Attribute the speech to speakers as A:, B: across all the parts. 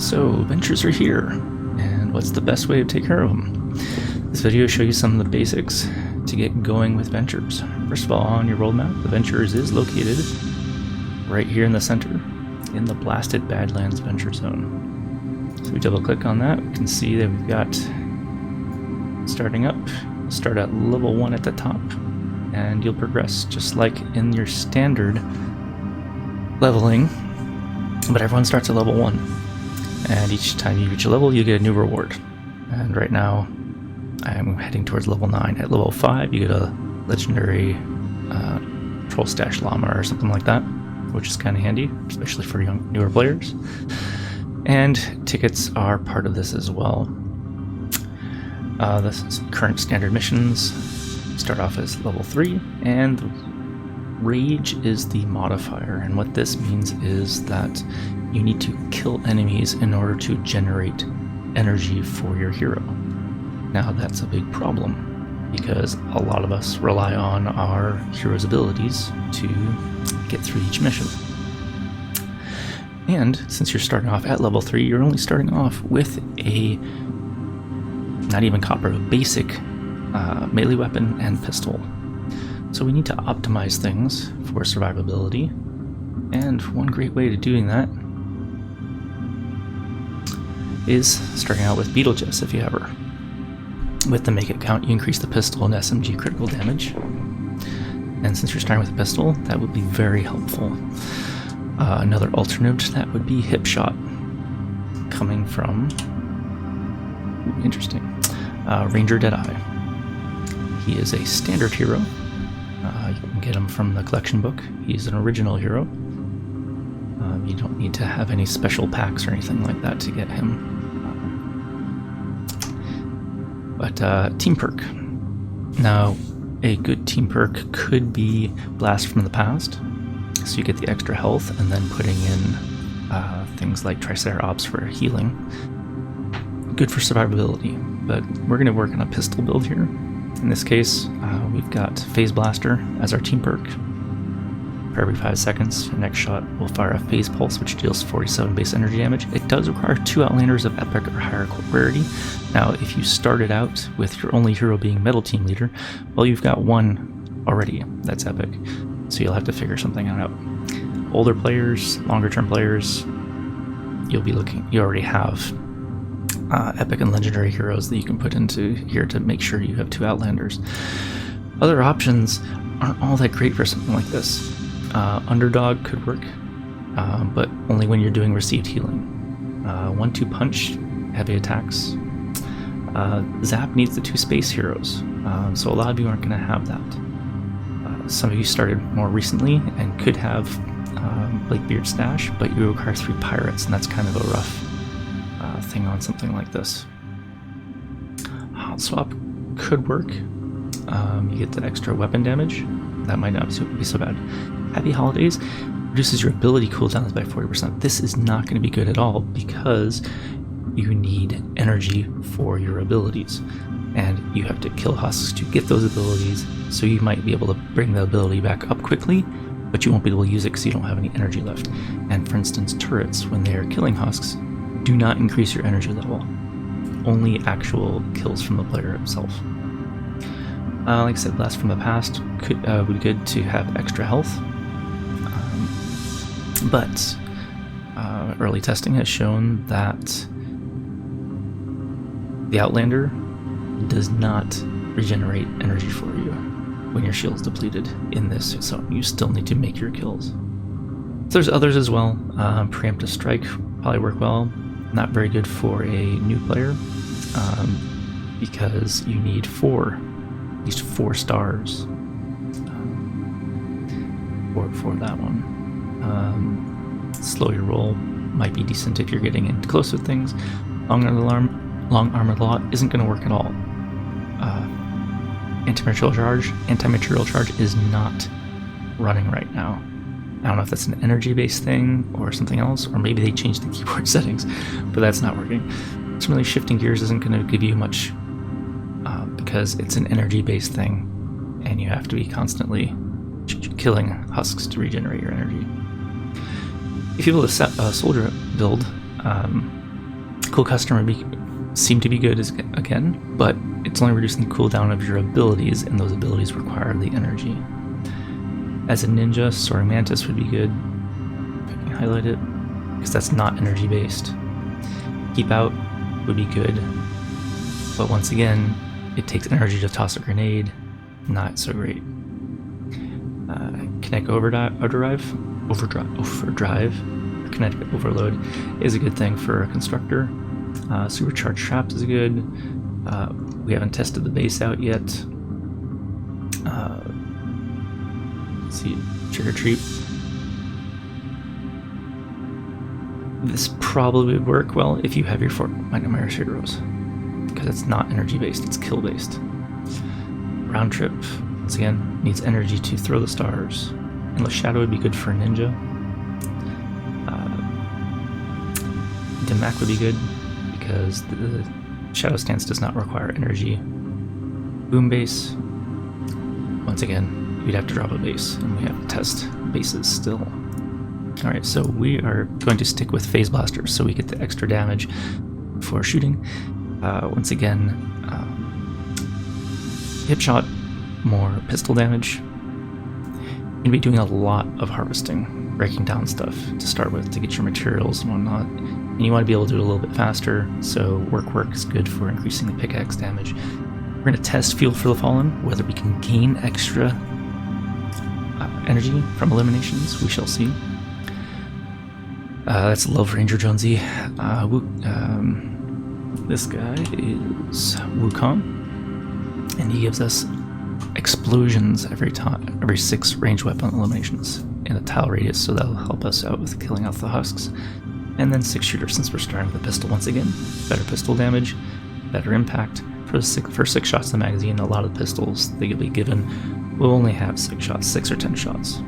A: So, ventures are here, and what's the best way to take care of them? This video will show you some of the basics to get going with ventures. First of all, on your world map, the ventures is located right here in the center, in the blasted Badlands Venture Zone. So we double click on that, we can see that we've got starting up, start at level 1 at the top, and you'll progress just like in your standard leveling, but everyone starts at level 1. And each time you reach a level, you get a new reward. And right now, I'm heading towards level 9. At level 5, you get a legendary troll stash llama or something like that, which is kind of handy, especially for newer players. And tickets are part of this as well. The current standard missions start off as level 3, and Rage is the modifier. And what this means is that you need to kill enemies in order to generate energy for your hero. Now that's a big problem because a lot of us rely on our hero's abilities to get through each mission. And since you're starting off at level 3, you're only starting off with a, not even copper, a basic melee weapon and pistol. So we need to optimize things for survivability. And one great way to doing that is starting out with Beetlejuice if you have her. With the make it count, you increase the pistol and SMG critical damage. And since you're starting with a pistol, that would be very helpful. Another alternate that would be Hip Shot, coming from, interesting, Ranger Deadeye. He is a standard hero. You can get him from the collection book. He's an original hero. You don't need to have any special packs or anything like that to get him. But team perk. Now, a good team perk could be Blast from the Past. So you get the extra health, and then putting in things like Triceratops for healing. Good for survivability, but we're going to work on a pistol build here. In this case, we've got Phase Blaster as our team perk. For every 5 seconds, your next shot will fire a Phase Pulse, which deals 47 base energy damage. It does require 2 Outlanders of Epic or higher rarity. Now, if you started out with your only hero being Metal Team Leader, well, you've got 1 already that's Epic. So you'll have to figure something out. Older players, longer term players, you already have Epic and Legendary heroes that you can put into here to make sure you have 2 Outlanders. Other options aren't all that great for something like this. Underdog could work, but only when you're doing received healing. 1-2 punch, heavy attacks. Zap needs the 2 space heroes, so a lot of you aren't going to have that. Some of you started more recently and could have Blakebeard Stash, but you require 3 pirates, and that's kind of a rough thing on something like this. Hot Swap could work. You get the extra weapon damage. That might not be so bad. Happy Holidays reduces your ability cooldowns by 40%. This is not going to be good at all because you need energy for your abilities. And you have to kill husks to get those abilities, so you might be able to bring the ability back up quickly, but you won't be able to use it because you don't have any energy left. And for instance, turrets, when they are killing husks, do not increase your energy level. Only actual kills from the player himself. Like I said, Blast from the Past would be good to have extra health. But early testing has shown that the Outlander does not regenerate energy for you when your shield's depleted in this, so you still need to make your kills. So there's others as well. Preemptive Strike probably work well. Not very good for a new player because you need at least 4 stars for that one. Slow your roll might be decent if you're getting in close with things. Long Armored Lot isn't going to work at all. Anti-material charge is not running right now. I don't know if that's an energy-based thing or something else, or maybe they changed the keyboard settings, but that's not working. Ultimately, shifting gears isn't going to give you much because it's an energy-based thing, and you have to be constantly killing husks to regenerate your energy. If you build a soldier build, cool custom seem to be good again, but it's only reducing the cooldown of your abilities, and those abilities require the energy. As a ninja, Soaring Mantis would be good. If I can highlight it, because that's not energy based. Keep Out would be good, but once again, it takes energy to toss a grenade. Not so great. Kinetic Overdrive, or Kinetic Overload is a good thing for a constructor. Supercharged Traps is good. We haven't tested the base out yet. Let's see, Trigger Treat. This probably would work well if you have your Fortnite Nightmares heroes, because it's not energy based, it's kill based. Round Trip, once again, needs energy to throw the stars. Endless Shadow would be good for a ninja. Dim Mak would be good because the Shadow Stance does not require energy. Boom Base, once again, you'd have to drop a base, and we have to test bases still. Alright, so we are going to stick with Phase Blasters so we get the extra damage for shooting. Once again, hip shot, more pistol damage. You're going to be doing a lot of harvesting, breaking down stuff to start with to get your materials and whatnot. And you want to be able to do it a little bit faster, so work is good for increasing the pickaxe damage. We're going to test Fuel for the Fallen, whether we can gain extra energy from eliminations. We shall see. That's Love Ranger Jonesy. This guy is Wukong, and he gives us explosions every 6 ranged weapon eliminations in a tile radius, so that'll help us out with killing off the husks. And then 6 shooter, since we're starting with a pistol once again. Better pistol damage, better impact. For the first 6 shots in the magazine, a lot of pistols that you'll be given will only have 6 shots, 6 or 10 shots.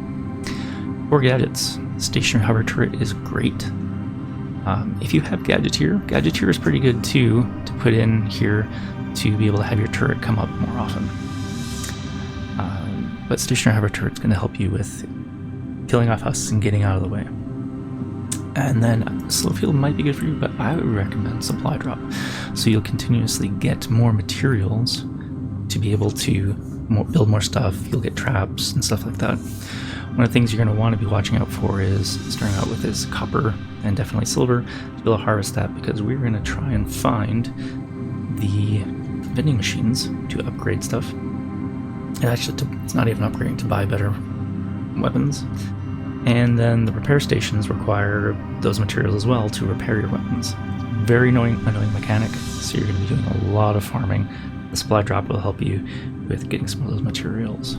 A: For gadgets, stationary hover turret is great. If you have Gadgeteer is pretty good too to put in here to be able to have your turret come up more often. But stationary hover turret is going to help you with killing off husks and getting out of the way. And then slow field might be good for you, but I would recommend supply drop, so you'll continuously get more materials to be able to build more stuff. You'll get traps and stuff like that. One of the things you're going to want to be watching out for is starting out with is copper and definitely silver to be able to harvest that, because we're going to try and find the vending machines to upgrade stuff. And actually, it's not even upgrading, to buy better weapons. And then the repair stations require those materials as well to repair your weapons. Very annoying mechanic, so you're going to be doing a lot of farming. The supply drop will help you with getting some of those materials.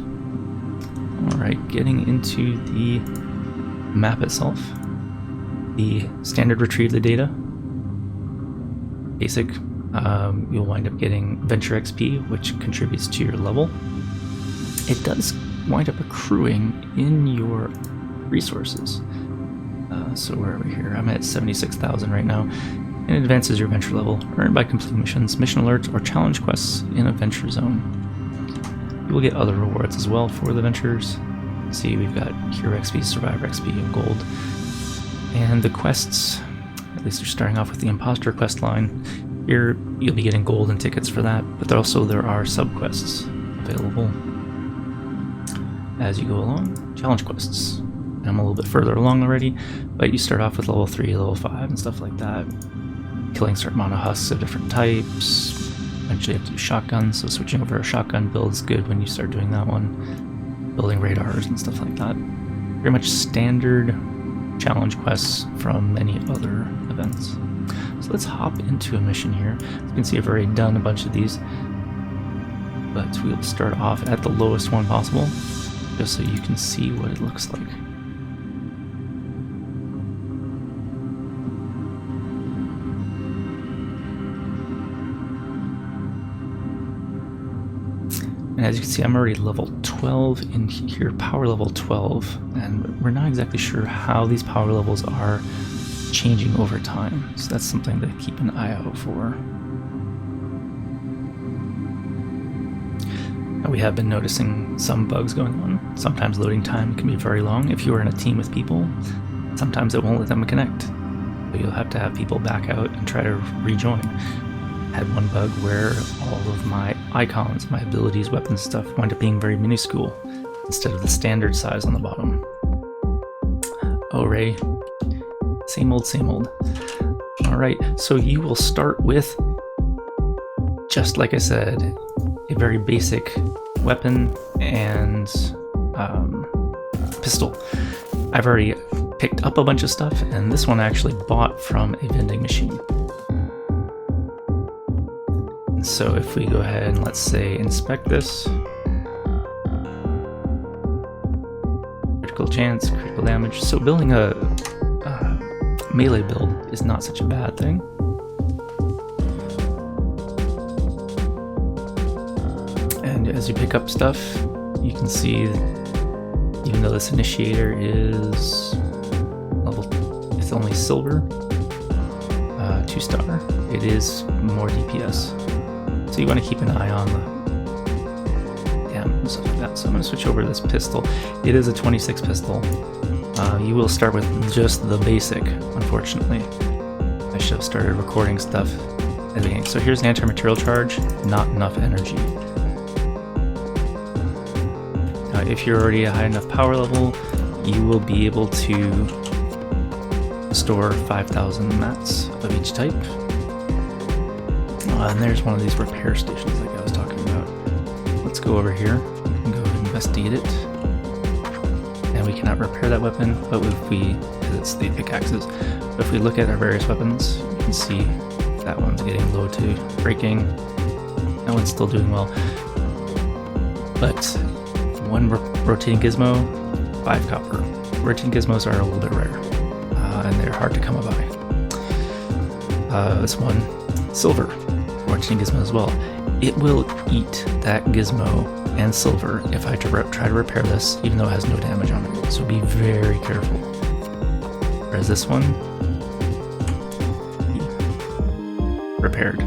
A: Alright, getting into the map itself. The standard retrieve the data. Basic, you'll wind up getting Venture XP, which contributes to your level. It does wind up accruing in your resources. So where are we here? I'm at 76,000 right now. And it advances your venture level, earned by completing missions, mission alerts, or challenge quests in a venture zone. You will get other rewards as well for the ventures. See, we've got Hero XP, Survivor XP, and Gold. And the quests, at least you're starting off with the Imposter quest line. Here, you'll be getting gold and tickets for that, but there are sub-quests available as you go along. Challenge quests. I'm a little bit further along already, but you start off with level 3, level 5, and stuff like that. Killing a certain amount of husks of different types. Eventually you have to do shotguns, so switching over a shotgun build is good when you start doing that one. Building radars and stuff like that. Very much standard challenge quests from many other events. So let's hop into a mission here. As you can see, I've already done a bunch of these, but we'll start off at the lowest one possible, just so you can see what it looks like. And as you can see, I'm already level 12 in here, power level 12, and we're not exactly sure how these power levels are changing over time. So that's something to keep an eye out for. Now, we have been noticing some bugs going on. Sometimes loading time can be very long. If you are in a team with people, sometimes it won't let them connect. But you'll have to have people back out and try to rejoin. Had one bug where all of my icons, my abilities, weapons, stuff wind up being very minuscule instead of the standard size on the bottom. Oh, Ray. Same old, same old. Alright, so you will start with, just like I said, a very basic weapon and pistol. I've already picked up a bunch of stuff, and this one I actually bought from a vending machine. So if we go ahead and let's say inspect this, critical chance, critical damage. So building a melee build is not such a bad thing. And as you pick up stuff, you can see, even though this initiator is level, it's only silver, 2-star, it is more DPS. So you want to keep an eye on the damage and stuff like that. So I'm going to switch over to this pistol. It is a 26 pistol. You will start with just the basic, unfortunately. I should have started recording stuff at the beginning. So here's an anti-material charge, not enough energy. If you're already a high enough power level, you will be able to store 5,000 mats of each type. And there's one of these repair stations like I was talking about. Let's go over here and go investigate it. And we cannot repair that weapon, but if we, because it's the pickaxes, but if we look at our various weapons, you can see that one's getting low to breaking. That one's still doing well. But one rotating gizmo, 5 copper. Rotating gizmos are a little bit rare, and they're hard to come by. This one, silver, rotating gizmo as well. It will eat that gizmo and silver if I try to repair this, even though it has no damage on it. So be very careful. Whereas this one, repaired.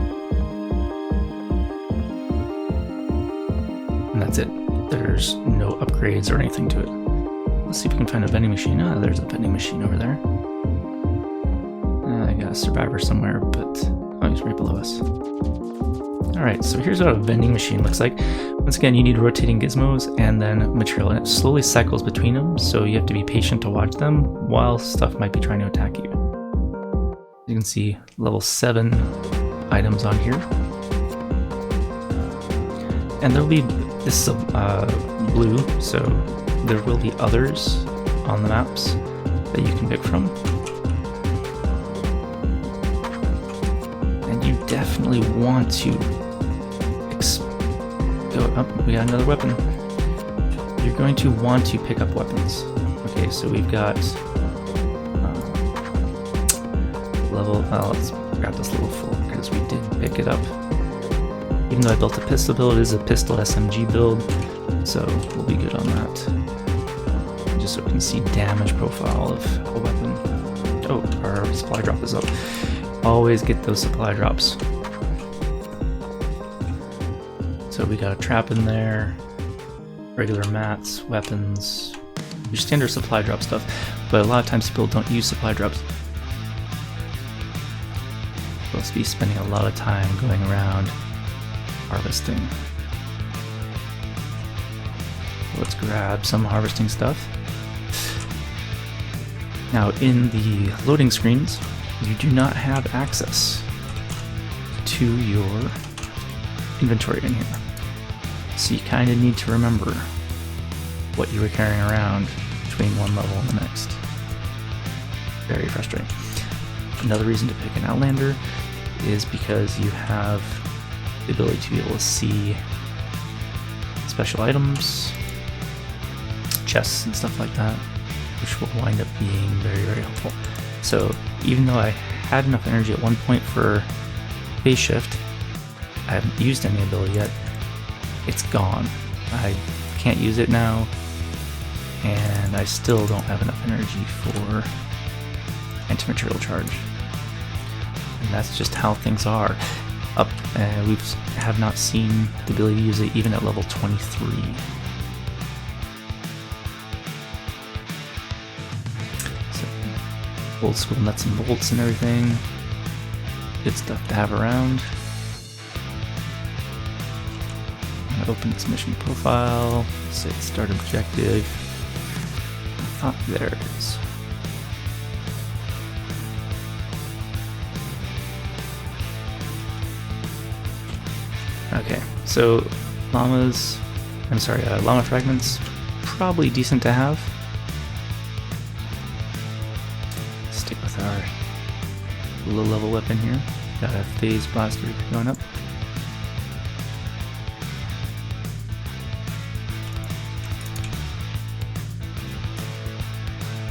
A: And that's it. There's no upgrades or anything to it. Let's see if we can find a vending machine. Ah, there's a vending machine over there. I got a survivor somewhere, but oh, he's right below us. Alright, so here's what a vending machine looks like. Once again, you need rotating gizmos and then material, and it slowly cycles between them, so you have to be patient to watch them while stuff might be trying to attack you. You can see level 7 items on here. And there'll be, this is blue, so there will be others on the maps that you can pick from. And you definitely want to go up. We got another weapon. You're going to want to pick up weapons. Okay, so we've got level, let's grab this little full because we did pick it up. Even though I built a pistol build, it is a pistol SMG build, so we'll be good on that. Just so we can see damage profile of a weapon. Oh, our supply drop is up. Always get those supply drops. So we got a trap in there, regular mats, weapons, your standard supply drop stuff, but a lot of times people don't use supply drops. Supposed to be spending a lot of time going around harvesting. Let's grab some harvesting stuff. Now in the loading screens, you do not have access to your inventory in here. So you kind of need to remember what you were carrying around between one level and the next. Very frustrating. Another reason to pick an Outlander is because you have the ability to be able to see special items, chests and stuff like that, which will wind up being very, very helpful. So even though I had enough energy at one point for phase shift, I haven't used any ability yet, it's gone. I can't use it now, and I still don't have enough energy for anti-material charge. And that's just how things are. We have not seen the ability to use it even at level 23. So Old school nuts and bolts and everything. Good stuff to have around. I'm gonna open this mission profile, say start objective. There it is. Okay, so llama fragments, probably decent to have. Stick with our low level weapon here. Got a phase blaster going up.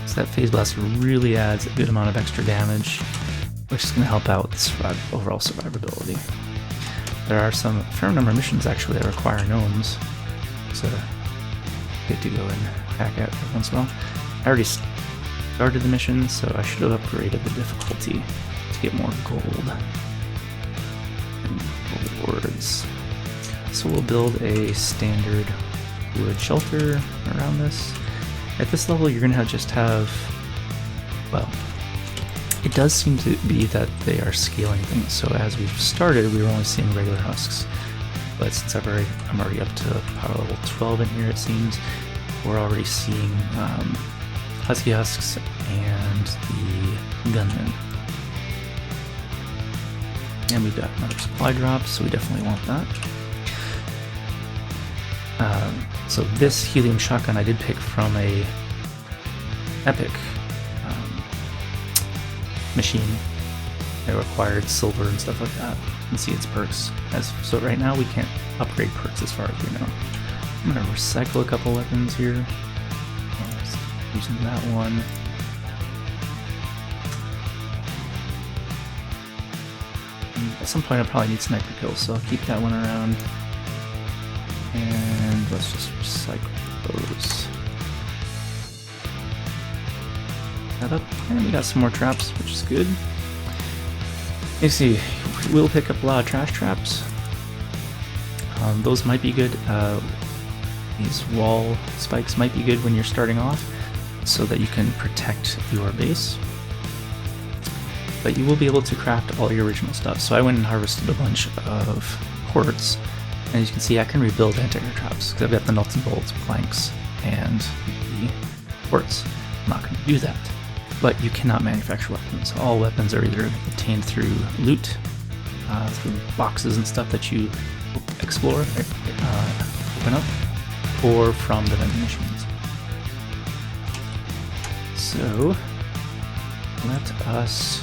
A: So that phase blaster really adds a good amount of extra damage, which is going to help out with overall survivability. There are a fair number of missions actually that require gnomes, so good to go and hack at every once in a while. I already started the mission, so I should have upgraded the difficulty to get more gold and rewards. So we'll build a standard wood shelter around this. At this level, you're going to just have, well, it does seem to be that they are scaling things. So as we've started, we were only seeing regular husks. But since I'm already up to power level 12 in here, it seems, we're already seeing husky husks and the gunmen. And we've got another supply drop, so we definitely want that. So this helium shotgun I did pick from a epic machine. It required silver and stuff like that. You can see its perks. So right now we can't upgrade perks as far as we know. I'm gonna recycle a couple weapons here. Using that one. At some point I'll probably need sniper kills, so I'll keep that one around. And let's just recycle those. That up, and we got some more traps, which is good. You see, we'll pick up a lot of trash traps. Those might be good. These wall spikes might be good when you're starting off, so that you can protect your base. But you will be able to craft all your original stuff. So I went and harvested a bunch of quartz, and as you can see, I can rebuild anti-air traps because I've got the nuts and bolts, planks, and the quartz. I'm not going to do that. But you cannot manufacture weapons. All weapons are either obtained through loot, through boxes and stuff that you explore, open up, or from the vending machines. So let us,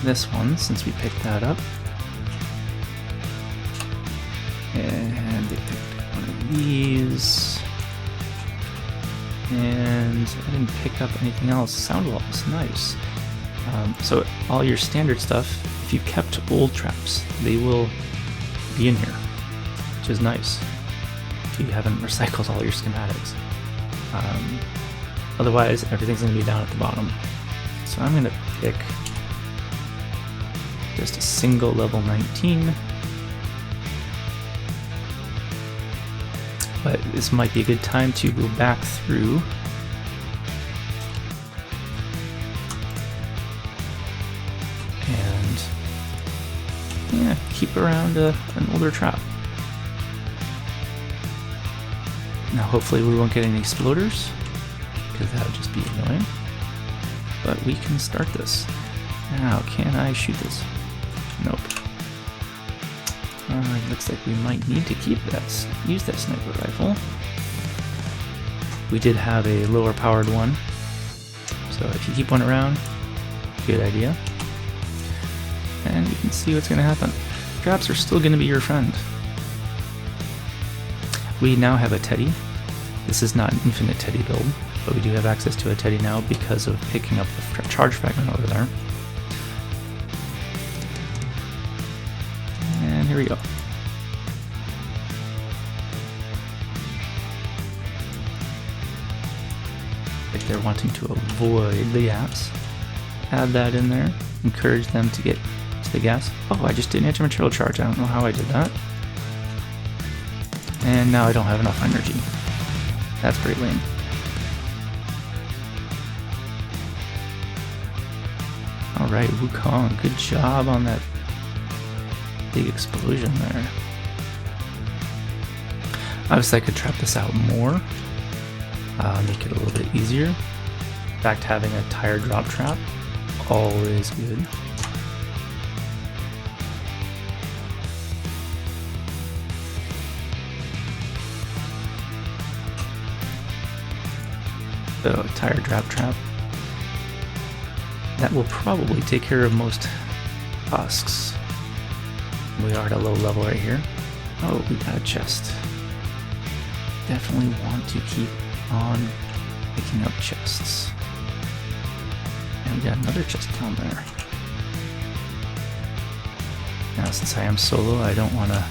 A: this one, since we picked that up, and we picked one of these, and I didn't pick up anything else. Sound wall is nice. So all your standard stuff, if you kept old traps, they will be in here, which is nice if you haven't recycled all your schematics. Otherwise, everything's going to be down at the bottom. So I'm going to pick just a single level 19. But this might be a good time to go back through and keep around an older trap. Now hopefully we won't get any exploders, because that would just be annoying. But we can start this. Now, can I shoot this? Nope. Looks like we might need to use that sniper rifle. We did have a lower powered one, so if you keep one around, good idea. And you can see what's going to happen. Traps are still going to be your friend. We now have a teddy. This is not an infinite teddy build, but we do have access to a teddy now because of picking up the charge fragment over there. And here we go. If they're wanting to avoid the gas, add that in there. Encourage them to get to the gas. Oh, I just did an anti-material charge. I don't know how I did that. And now I don't have enough energy. That's pretty lame. right, Wukong, good job on that big explosion there. Obviously I could trap this out more, make it a little bit easier. In fact, having a tire drop trap, always good. So, tire drop trap. That will probably take care of most husks. We are at a low level right here. Oh, we got a chest. Definitely want to keep on picking up chests. And we got another chest down there. Now, since I am solo, I don't want to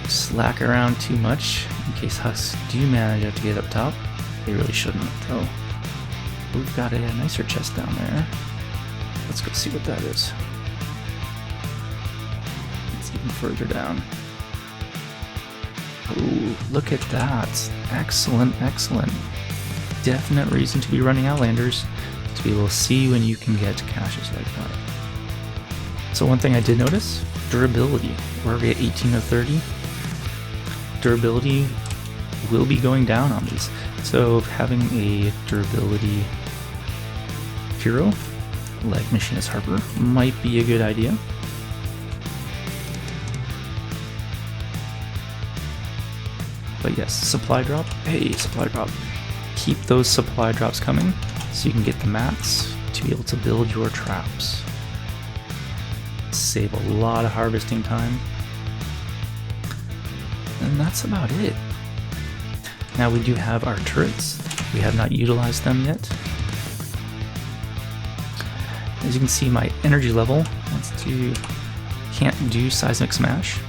A: slack around too much in case husks do manage to get up top. They really shouldn't, though. We've got a nicer chest down there. Let's go see what that is. It's even further down. Ooh, look at that. Excellent, excellent. Definite reason to be running Outlanders, to be able to see when you can get caches like that. So one thing I did notice, durability. We're at 18 of 30. Durability will be going down on these. So having a durability hero like Machinist Harper might be a good idea. But yes, supply drop. Hey, supply drop. Keep those supply drops coming so you can get the mats to be able to build your traps. Save a lot of harvesting time. And that's about it. Now we do have our turrets. We have not utilized them yet. As you can see, my energy level can't do seismic smash.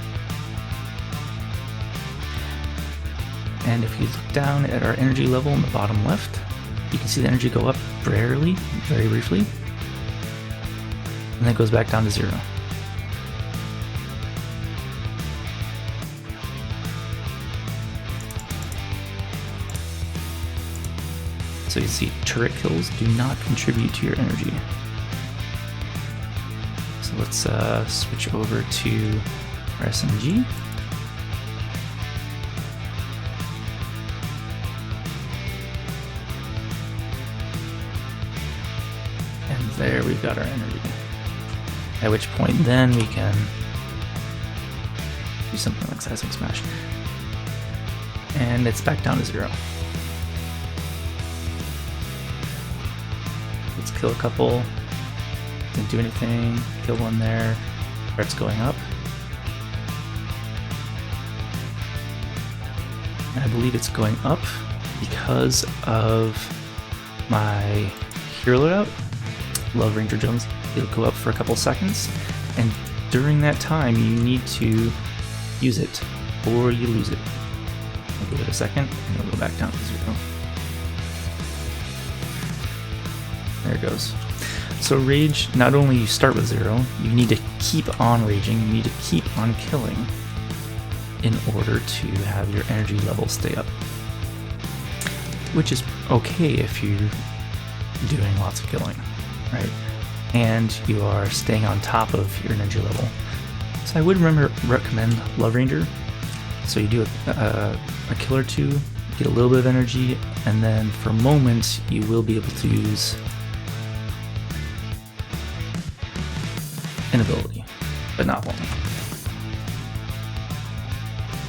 A: And if you look down at our energy level in the bottom left, you can see the energy go up very briefly, and then it goes back down to 0. So you see turret kills do not contribute to your energy. So let's switch over to our SMG. And there we've got our energy. At which point then we can do something like seismic smash. And it's back down to 0. Let's kill a couple. Didn't do anything. Kill one there. Threat's going up. And I believe it's going up because of my hero loadout. Love Ranger Jones. It'll go up for a couple seconds, and during that time you need to use it or you lose it. I'll give it a second and it'll go back down to 0. There it goes. So rage, not only you start with 0, you need to keep on raging, you need to keep on killing in order to have your energy level stay up. Which is okay if you're doing lots of killing, right? And you are staying on top of your energy level. So I would recommend Love Ranger. So you do a kill or two, get a little bit of energy, and then for moments you will be able to use an ability, but not one.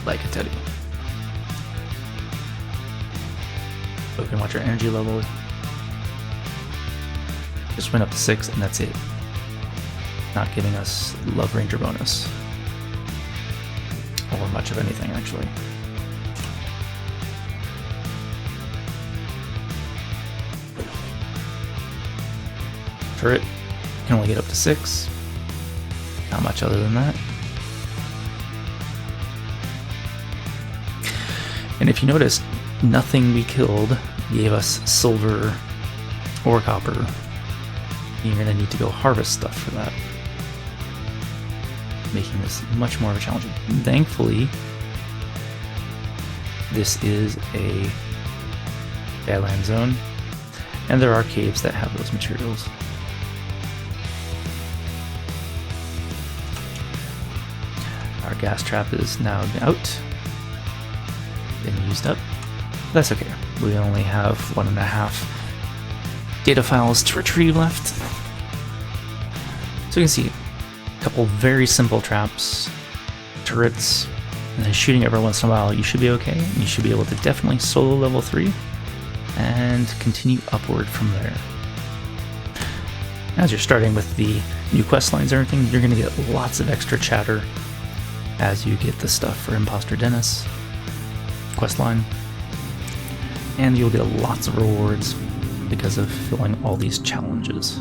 A: Like a Teddy. So we can watch our energy level. Just went up to 6 and that's it. Not giving us Love Ranger bonus. Or much of anything actually. Turret can only get up to 6. Not much other than that. And if you notice, nothing we killed gave us silver or copper. You're going to need to go harvest stuff for that, making this much more of a challenge. And thankfully, this is a Badland zone, and there are caves that have those materials. Our gas trap is now out. Been used up. That's okay. We only have 1.5 data files to retrieve left. So you can see a couple very simple traps, turrets, and then shooting every once in a while. You should be okay. You should be able to definitely solo level 3 and continue upward from there. As you're starting with the new quest lines and everything, you're going to get lots of extra chatter as you get the stuff for Imposter Dennis quest line, and you'll get lots of rewards because of filling all these challenges.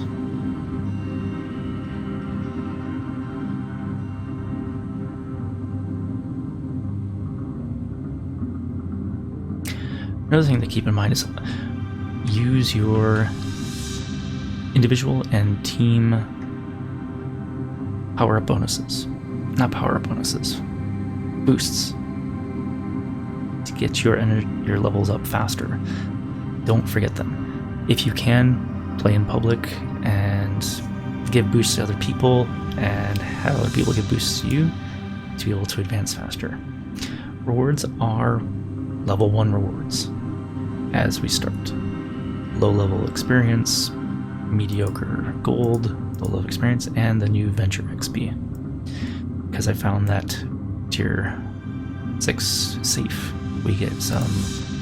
A: Another thing to keep in mind is use your individual and team power-up bonuses. Not power-up bonuses, boosts, to get your levels up faster. Don't forget them. If you can, play in public and give boosts to other people and have other people give boosts to you to be able to advance faster. Rewards are level 1 rewards as we start. Low level experience, mediocre gold, low level experience, and the new venture XP. Because I found that tier 6 safe, we get some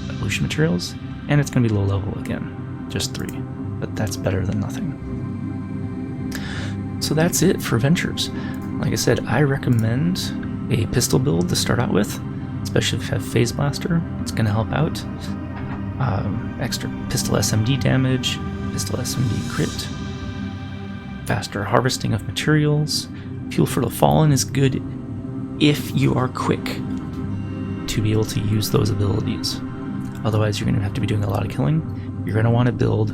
A: evolution materials, and it's going to be low level again. Just 3, but that's better than nothing. So that's it for ventures. Like I said, I recommend a pistol build to start out with, especially if you have Phase Blaster. It's going to help out. Extra pistol SMD damage, pistol SMD crit, faster harvesting of materials. Fuel for the Fallen is good if you are quick to be able to use those abilities. Otherwise, you're going to have to be doing a lot of killing. You're going to want to build,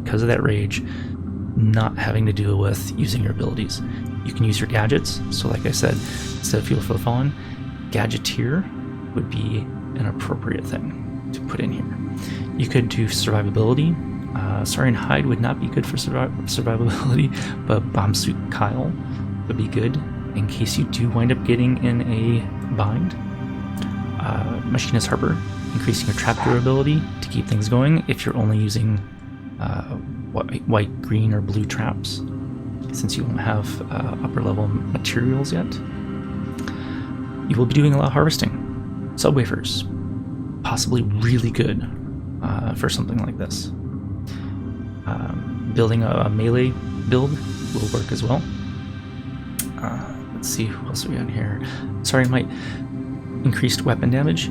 A: because of that rage, not having to deal with using your abilities. You can use your gadgets. So like I said, instead of Fuel for the Fallen, Gadgeteer would be an appropriate thing to put in here. You could do survivability. Saurian Hide would not be good for survivability, but Bomb Suit Kyle would be good in case you do wind up getting in a bind. Machinist Harper, increasing your trap durability to keep things going if you're only using white, green, or blue traps, since you won't have upper level materials yet. You will be doing a lot of harvesting. Subwoofers, possibly really good for something like this. Building a melee build will work as well. Let's see, what else we got here? Sorry, might increased weapon damage.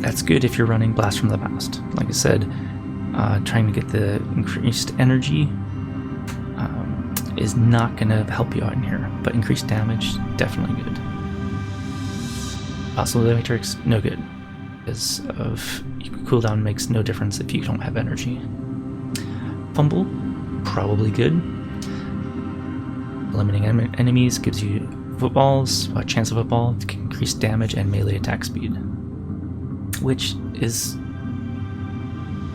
A: That's good if you're running Blast from the Past. Like I said, trying to get the increased energy is not going to help you out in here, but increased damage, definitely good. Possible Matrix, no good, because of cooldown makes no difference if you don't have energy. Fumble, probably good. Eliminating enemies gives you footballs, a chance of football to increase damage and melee attack speed, which is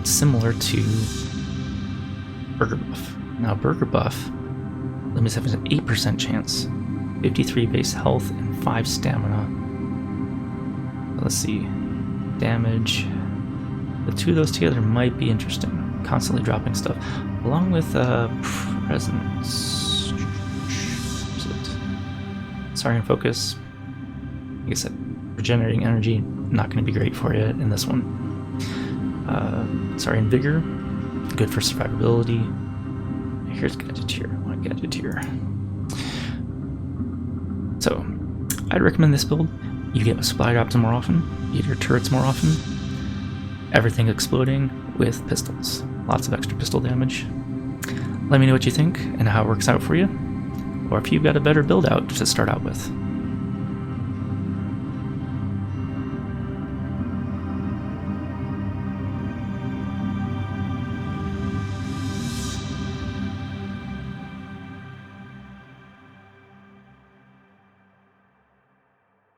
A: similar to Burger Buff. Now Burger Buff limits have an 8% chance, 53 base health, and 5 stamina. Let's see, damage. The two of those together might be interesting. Constantly dropping stuff, along with presence. Where's it? Saurian Focus. Like I said, regenerating energy, not going to be great for you in this one. Saurian Vigor, good for survivability. Here's Gadgeteer. I want Gadgeteer. So, I'd recommend this build. You get supply drops more often, you get your turrets more often, everything exploding with pistols. Lots of extra pistol damage. Let me know what you think and how it works out for you, or if you've got a better build out to start out with.